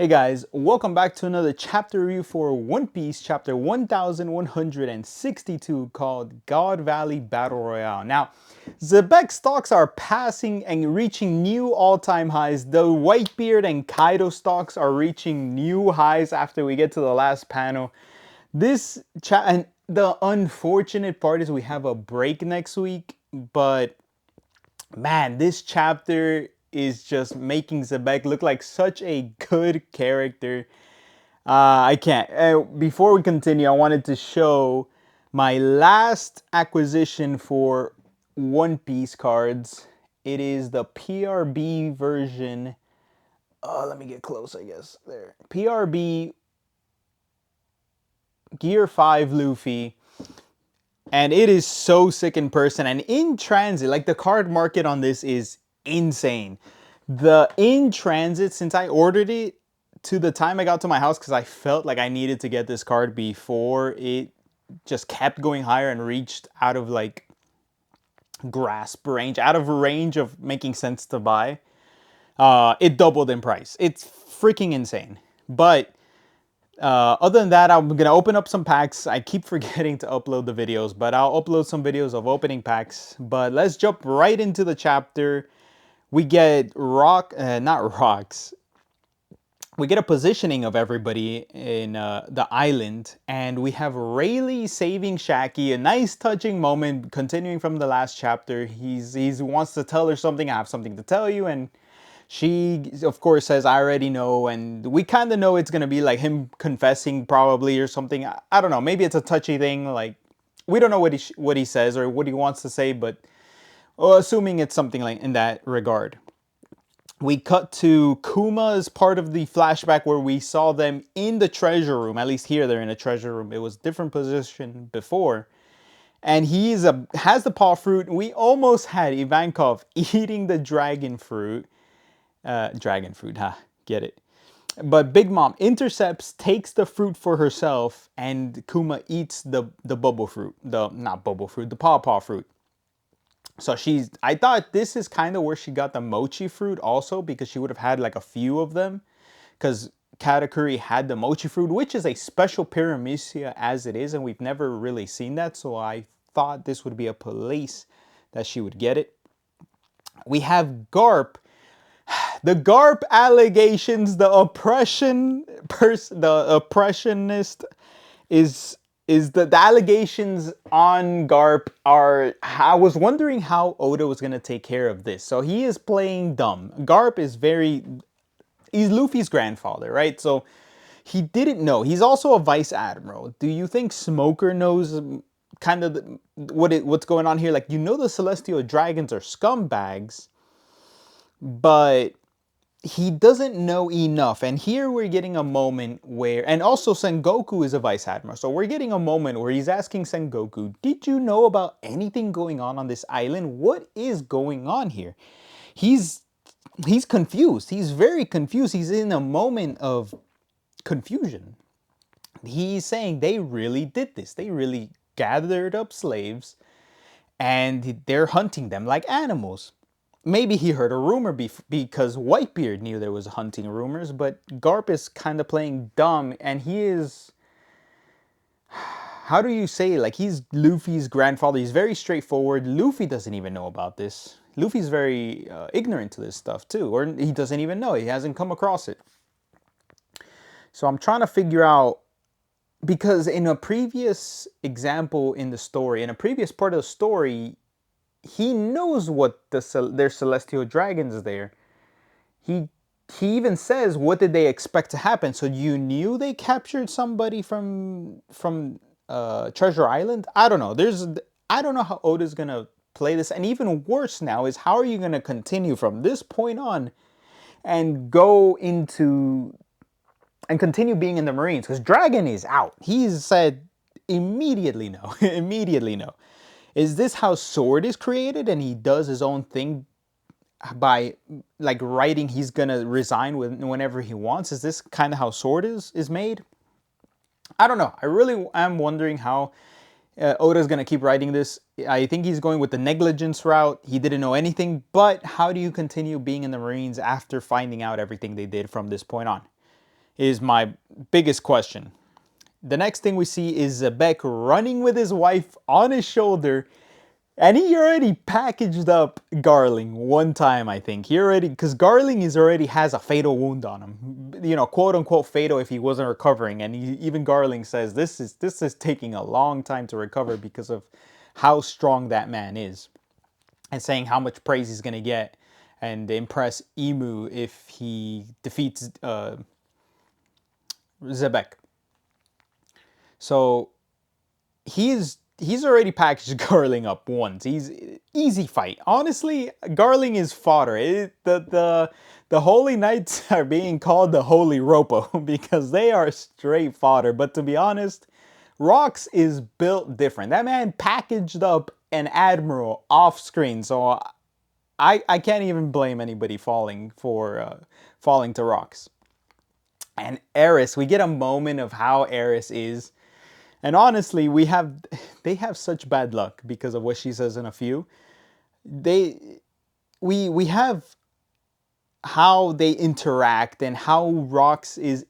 Hey guys, welcome back to another chapter review for One Piece, chapter 1162 called God Valley Battle Royale. Now, Zebek stocks are passing and reaching new all-time highs. The Whitebeard and Kaido stocks are reaching new highs after we get to the last panel. And the unfortunate part is we have a break next week, but man, this chapter is just making Zebek look like such a good character. I can't. Before we continue, I wanted to show my last acquisition for One Piece cards. It is the PRB version. Let me get close, I guess. There. PRB Gear 5 Luffy. And it is so sick in person and in transit. Like, the card market on this is insane. The in transit, since I ordered it to the time I got to my house, because I felt like I needed to get this card before it just kept going higher and reached out of like grasp range, out of range of making sense to buy. It doubled in price. It's freaking insane. But other than that, I'm going to open up some packs. I keep forgetting to upload the videos, but I'll upload some videos of opening packs. But let's jump right into the chapter. We get not rocks. We get a positioning of everybody in the island, and we have Rayleigh saving Shaki. A nice touching moment continuing from the last chapter. He wants to tell her something. I have something to tell you, and she, of course, says, I already know, and we kind of know it's going to be like him confessing probably or something. I don't know. Maybe it's a touchy thing. Like, we don't know what he says or what he wants to say, but assuming it's something like in that regard. We cut to Kuma's part of the flashback where we saw them in the treasure room. At least here they're in a treasure room. It was a different position before. And has the paw fruit. We almost had Ivankov eating the dragon fruit. Dragon fruit, get it. But Big Mom intercepts, takes the fruit for herself, and Kuma eats the bubble fruit. The paw fruit. So I thought this is kind of where she got the mochi fruit also, because she would have had like a few of them. Because Katakuri had the mochi fruit, which is a special paramecia as it is, and we've never really seen that. So I thought this would be a place that she would get it. We have Garp. The Garp allegations, the oppressionist is the allegations on Garp are. I was wondering how Oda was gonna take care of this. So he is playing dumb. Garp is he's Luffy's grandfather, right? So he didn't know. He's also a vice admiral. Do you think Smoker knows kind of what's going on here? Like, the Celestial Dragons are scumbags, but he doesn't know enough. And here we're getting a moment where, and also Sengoku is a vice admiral, so we're getting a moment where he's asking Sengoku, did you know about anything going on this island? What is going on here? He's confused. He's very confused. He's in a moment of confusion. He's saying they really did this. They really gathered up slaves and they're hunting them like animals. Maybe he heard a rumor because Whitebeard knew there was hunting rumors, but Garp is kind of playing dumb, and he is, how do you say, like, he's Luffy's grandfather. He's very straightforward. Luffy doesn't even know about this. Luffy's very ignorant to this stuff too, or he doesn't even know. He hasn't come across it. So I'm trying to figure out, because in a previous example in the story, in a previous part of the story, he knows what their celestial dragons there. He even says, what did they expect to happen? So you knew they captured somebody from Treasure Island? I don't know. I don't know how Oda's gonna play this. And even worse now is, how are you gonna continue from this point on and go into and continue being in the Marines? Because Dragon is out. He's said immediately no. Immediately no. Is this how Sword is created and he does his own thing by, like, writing he's gonna resign whenever he wants? Is this kind of how Sword is made? I don't know. I really am wondering how Oda's gonna keep writing this. I think he's going with the negligence route. He didn't know anything, but how do you continue being in the Marines after finding out everything they did from this point on? is my biggest question. The next thing we see is Zebek running with his wife on his shoulder, and he already packaged up Garling one time, I think. He already, because Garling is already has a fatal wound on him. You know, quote unquote fatal if he wasn't recovering. And even Garling says this is taking a long time to recover because of how strong that man is. And saying how much praise he's gonna get and impress Emu if he defeats Zebek. So he's already packaged Garling up once. He's easy fight. Honestly, Garling is fodder. The Holy Knights are being called the Holy Ropo because they are straight fodder. But to be honest, Rox is built different. That man packaged up an admiral off screen, so I can't even blame anybody falling to Rox. And Eris, we get a moment of how Eris is. And honestly, they have such bad luck because of what she says in a few. We have how they interact and how Rox is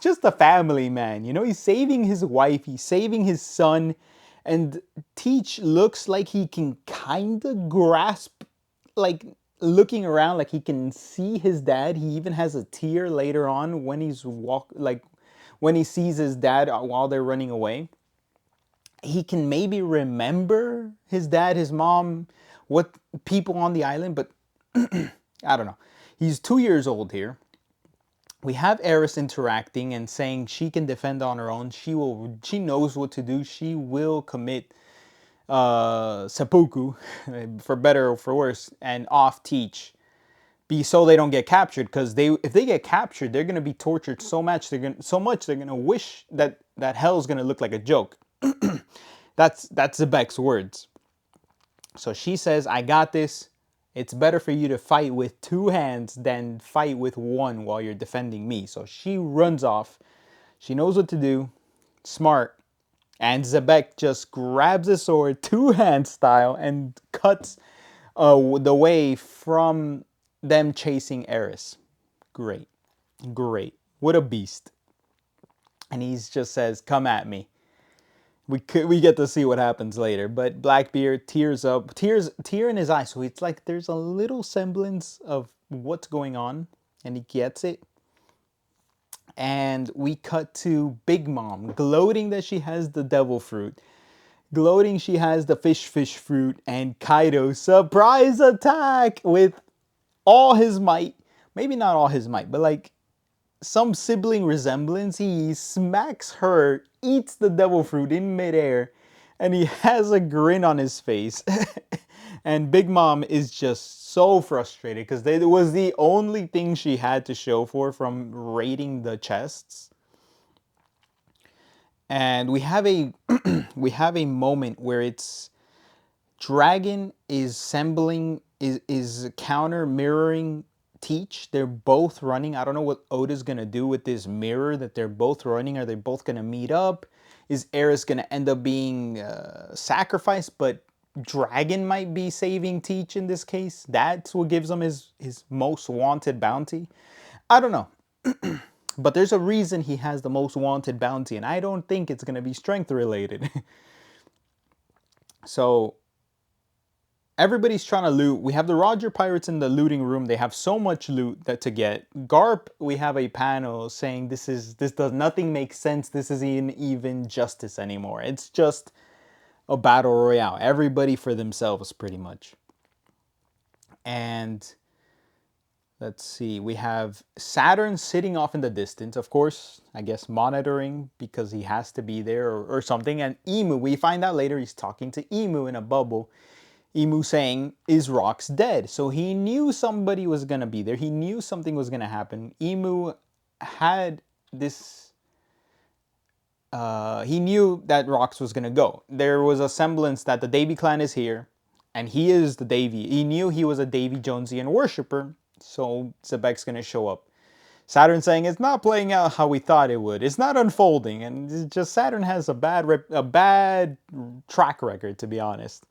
just a family man. You know, he's saving his wife, he's saving his son, and Teach looks like he can kind of grasp, like looking around, like he can see his dad. He even has a tear later on when when he sees his dad while they're running away. He can maybe remember his dad, his mom, what people on the island, but I don't know. He's 2 years old here. We have Eris interacting and saying she can defend on her own. She knows what to do. She will commit seppuku, for better or for worse, and off Teach, so they don't get captured. Because if they get captured, they're gonna be tortured so much. They're gonna wish that hell's gonna look like a joke. That's Zebek's words. So she says, "I got this. It's better for you to fight with 2 hands than fight with 1 while you're defending me." So she runs off. She knows what to do. Smart. And Zebek just grabs a sword, 2-hand style, and cuts the way from them chasing Eris. Great. Great. What a beast. And he just says, "Come at me." We get to see what happens later, but Blackbeard tears up, tear in his eye, so it's like there's a little semblance of what's going on, and he gets it. And we cut to Big Mom gloating that she has the devil fruit, gloating she has the fish fruit, and Kaido surprise attack with all his might. Maybe not all his might, but like some sibling resemblance. He smacks her, eats the devil fruit in midair, and he has a grin on his face. And Big Mom is just so frustrated because it was the only thing she had to show for from raiding the chests. And we have a we have a moment where it's Dragon is counter mirroring Teach. They're both running. I don't know what Oda's gonna do with this mirror that they're both running. Are they both gonna meet up? Is Eris gonna end up being sacrificed? But Dragon might be saving Teach in this case. That's what gives him his most wanted bounty. I don't know. But there's a reason he has the most wanted bounty, and I don't think it's gonna be strength related. So everybody's trying to loot. We have the Roger Pirates in the looting room. They have so much loot to get. Garp, we have a panel saying this does nothing make sense. This isn't even justice anymore. It's just a battle royale. Everybody for themselves, pretty much. And let's see. We have Saturn sitting off in the distance, of course, I guess monitoring because he has to be there or something. And Emu, we find out later he's talking to Emu in a bubble. Emu saying, "Is Rox dead?" So he knew somebody was going to be there. He knew something was going to happen. Emu had this... he knew that Rox was going to go. There was a semblance that the Davy clan is here, and he is the Davy. He knew he was a Davy Jonesian worshiper, so Zebek's going to show up. Saturn saying, "It's not playing out how we thought it would. It's not unfolding." And it's just Saturn has a bad track record, to be honest.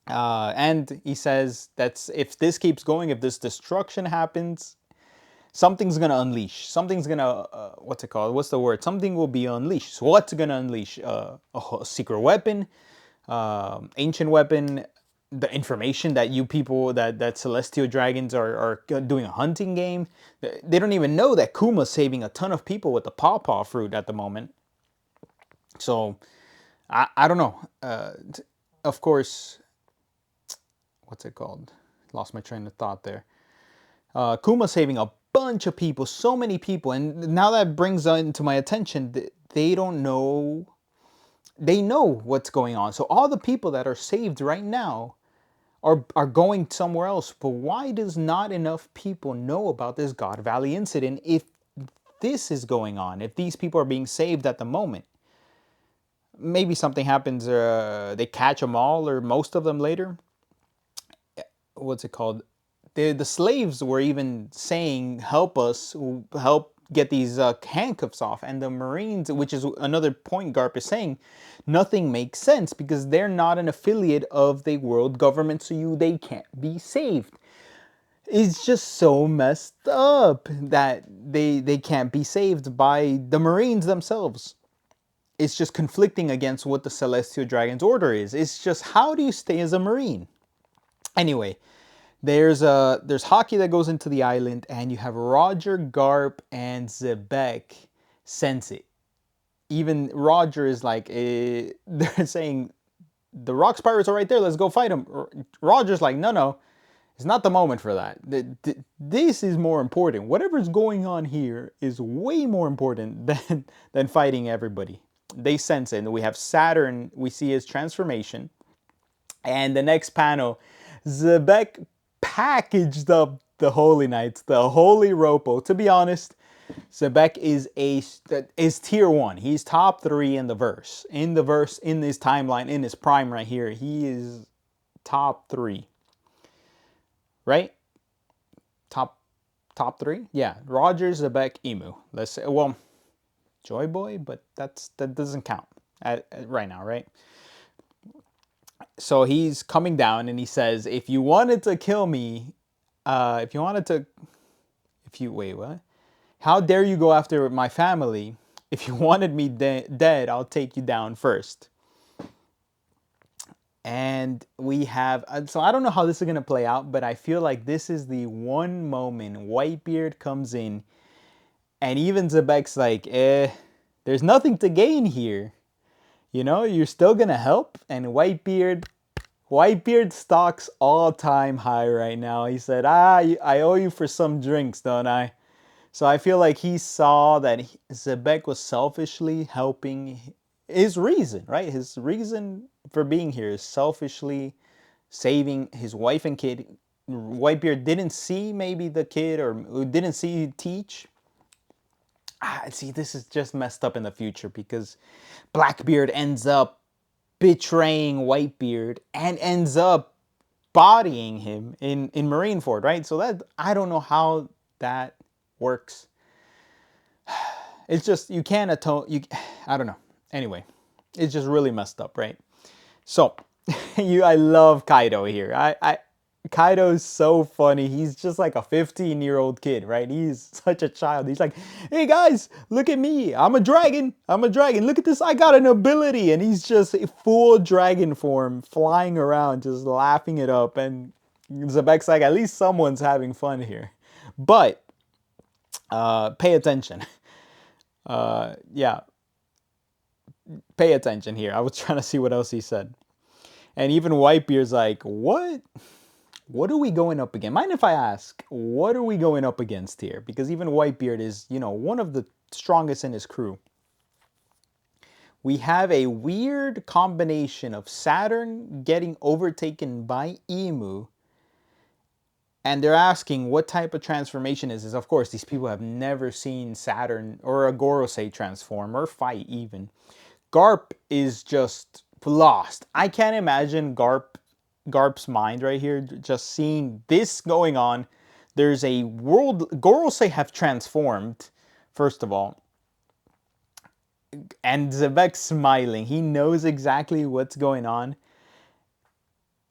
And he says that if this keeps going, if this destruction happens, Something's gonna unleash. Something's gonna what's it called? What's the word? Something will be unleashed. So what's gonna unleash? A secret weapon, ancient weapon, the information that you people that celestial dragons are doing a hunting game. They don't even know that Kuma's saving a ton of people with the pawpaw fruit at the moment. So I don't know. Of course, what's it called? Lost my train of thought there. Kuma saving a bunch of people, so many people, and now that brings into my attention they don't know. They know what's going on. So all the people that are saved right now are going somewhere else. But why does not enough people know about this God Valley incident if this is going on? If these people are being saved at the moment, maybe something happens. They catch them all or most of them later. What's it called? The slaves were even saying, help us, help get these handcuffs off. And the Marines, which is another point Garp is saying, nothing makes sense because they're not an affiliate of the world government, so they can't be saved. It's just so messed up that they can't be saved by the Marines themselves. It's just conflicting against what the Celestial Dragon's order is. It's just, how do you stay as a Marine? Anyway, there's hockey that goes into the island, and you have Roger, Garp, and Zebek sense it. Even Roger is like, they're saying, the Rocks Pirates are right there, let's go fight them. Roger's like, no, it's not the moment for that. This is more important. Whatever's going on here is way more important than fighting everybody. They sense it, and we have Saturn, we see his transformation. And the next panel, Zebek packaged up the Holy Knights, the Holy Ropo. To be honest, Zebek is tier 1. He's top 3 in the verse. In this timeline, in his prime right here, he is top 3. Right? Top 3? Yeah. Roger, Zebek, Emu. Let's say, well, Joy Boy, but that doesn't count right now, right? So he's coming down and he says, if you wanted to kill me, wait, what? How dare you go after my family? If you wanted me dead, I'll take you down first. And we have, so I don't know how this is going to play out, but I feel like this is the one moment Whitebeard comes in and even Zebek's like, there's nothing to gain here. You know, you're still going to help. And Whitebeard stocks all-time high right now. He said, I owe you for some drinks, don't I? So I feel like he saw that Zebek was selfishly helping his reason, right? His reason for being here is selfishly saving his wife and kid. Whitebeard didn't see maybe the kid or didn't see Teach. See, this is just messed up in the future because Blackbeard ends up betraying Whitebeard and ends up bodying him in Marineford, right? So that, I don't know how that works. It's just, you can't atone, I don't know. Anyway, it's just really messed up, right? So, I love Kaido here. Kaido is so funny. He's just like a 15-year-old kid, right? He's such a child. He's like, hey guys, look at me. I'm a dragon. Look at this. I got an ability. And he's just full dragon form, flying around, just laughing it up. And Zebek's like, at least someone's having fun here. But, pay attention. Yeah. Pay attention here. I was trying to see what else he said. And even Whitebeard's like, what? What are we going up against? Mind if I ask, what are we going up against here? Because even Whitebeard is, one of the strongest in his crew. We have a weird combination of Saturn getting overtaken by Emu. And they're asking what type of transformation is this? Of course, these people have never seen Saturn or a Gorosei transform or fight even. Garp is just lost. I can't imagine Garp's mind right here, just seeing this going on. There's a world, Gorosei have transformed, first of all. And Zebek's smiling. He knows exactly what's going on.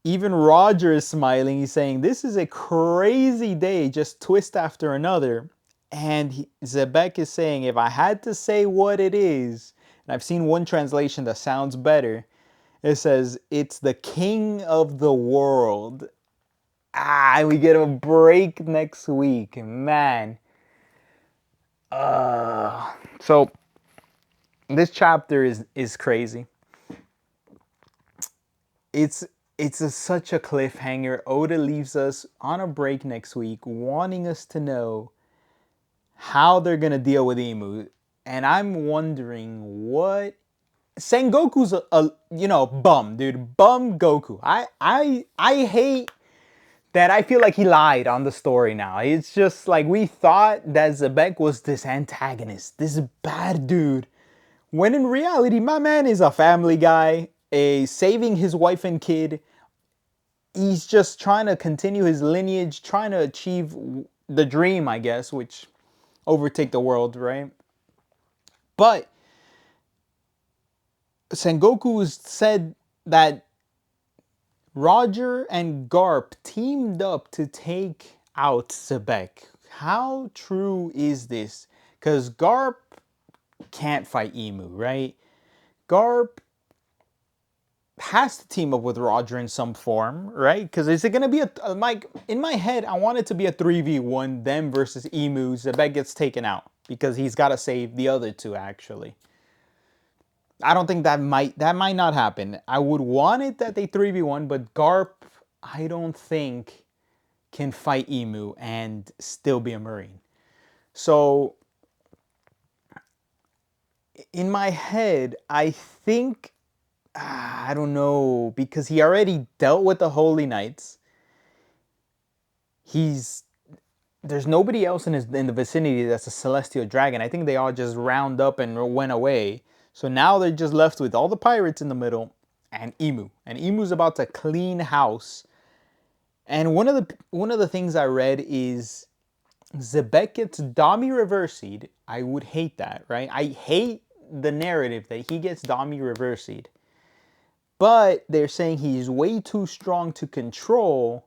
Even Roger is smiling. He's saying, this is a crazy day, just twist after another. And Zebek is saying, if I had to say what it is, and I've seen one translation that sounds better, it says, it's the king of the world. We get a break next week, man. So this chapter is crazy. It's such a cliffhanger. Oda leaves us on a break next week, wanting us to know how they're gonna deal with Imu, and I'm wondering what Sengoku's a bum, dude, bum Goku. I hate that. I feel like he lied on the story now. It's just like we thought that Zebek was this antagonist, this bad dude, when in reality, my man is a family guy, a saving his wife and kid. He's just trying to continue his lineage, trying to achieve the dream, I guess, which overtake the world, right? But Sengoku said that Roger and Garp teamed up to take out Sebek. How true is this? Because Garp can't fight Emu, right? Garp has to team up with Roger in some form, right? Because is it going to be in my head, I want it to be a 3v1, them versus Emu. Zebek gets taken out because he's got to save the other two, actually. I don't think that might not happen. I would want it that they 3v1, but Garp, I don't think can fight Emu and still be a Marine. So in my head, I think I don't know, because he already dealt with the Holy Knights. There's nobody else in the vicinity that's a celestial dragon. I think they all just round up and went away. So now they're just left with all the pirates in the middle and Emu. And Emu's about to clean house. And one of the things I read is Zebek gets Dami reversied. I would hate that, right? I hate the narrative that he gets Dami reversied. But they're saying he's way too strong to control,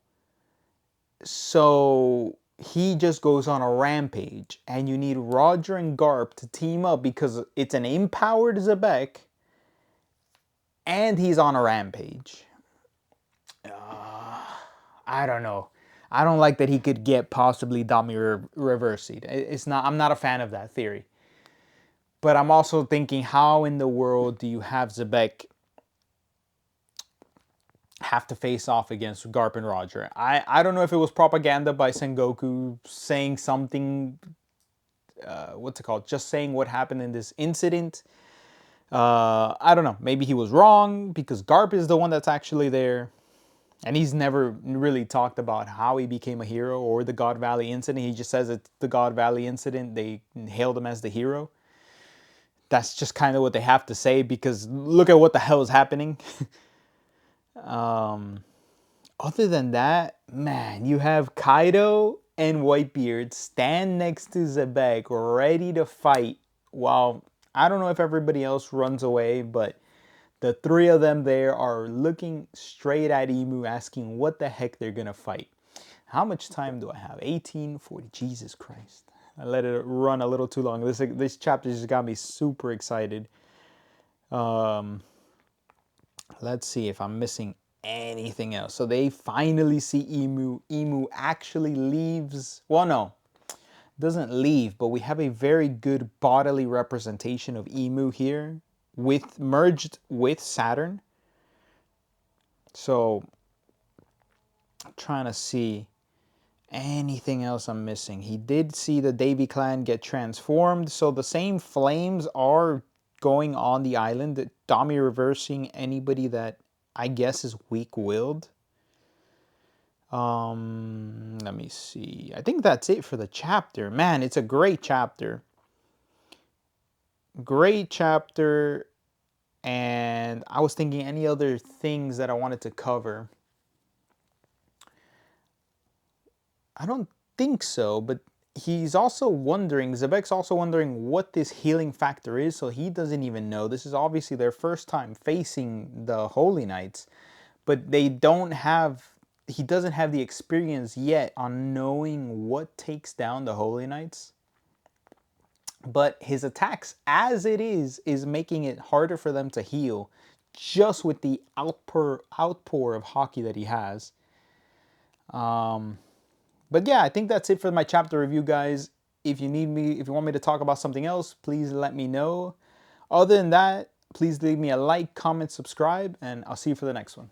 so he just goes on a rampage. And you need Roger and Garp to team up because it's an empowered Zebek, and he's on a rampage. I don't know. I don't like that he could get possibly Dami reversied. I'm not a fan of that theory. But I'm also thinking, how in the world do you have Zebek have to face off against Garp and Roger? I don't know if it was propaganda by Sengoku saying something, what's it called? Just saying what happened in this incident. I don't know. Maybe he was wrong because Garp is the one that's actually there. And he's never really talked about how he became a hero or the God Valley incident. He just says it's the God Valley incident. They hailed him as the hero. That's just kind of what they have to say because look at what the hell is happening. Other than that, man, you have Kaido and Whitebeard stand next to Zebek ready to fight. While I don't know if everybody else runs away, but the three of them there are looking straight at Emu, asking what the heck they're gonna fight. How much time do I have? 1840. Jesus Christ. I let it run a little too long. This chapter just got me super excited. Let's see if I'm missing anything else. So they finally see Emu. Emu actually leaves. Well, no, doesn't leave, but we have a very good bodily representation of Emu here, merged with Saturn. So I'm trying to see anything else I'm missing. He did see the Davy clan get transformed, so the same flames are going on the island. Dami reversing anybody that I guess is weak-willed. Let me see. I think that's it for the chapter. Man, it's a great chapter. Great chapter. And I was thinking any other things that I wanted to cover. I don't think so, but he's also wondering, Zebek's also wondering what this healing factor is, so he doesn't even know. This is obviously their first time facing the Holy Knights, but he doesn't have the experience yet on knowing what takes down the Holy Knights. but his attacks as it is making it harder for them to heal just with the outpour of hockey that he has. But yeah, I think that's it for my chapter review, guys. If you want me to talk about something else, please let me know. Other than that, please leave me a like, comment, subscribe, and I'll see you for the next one.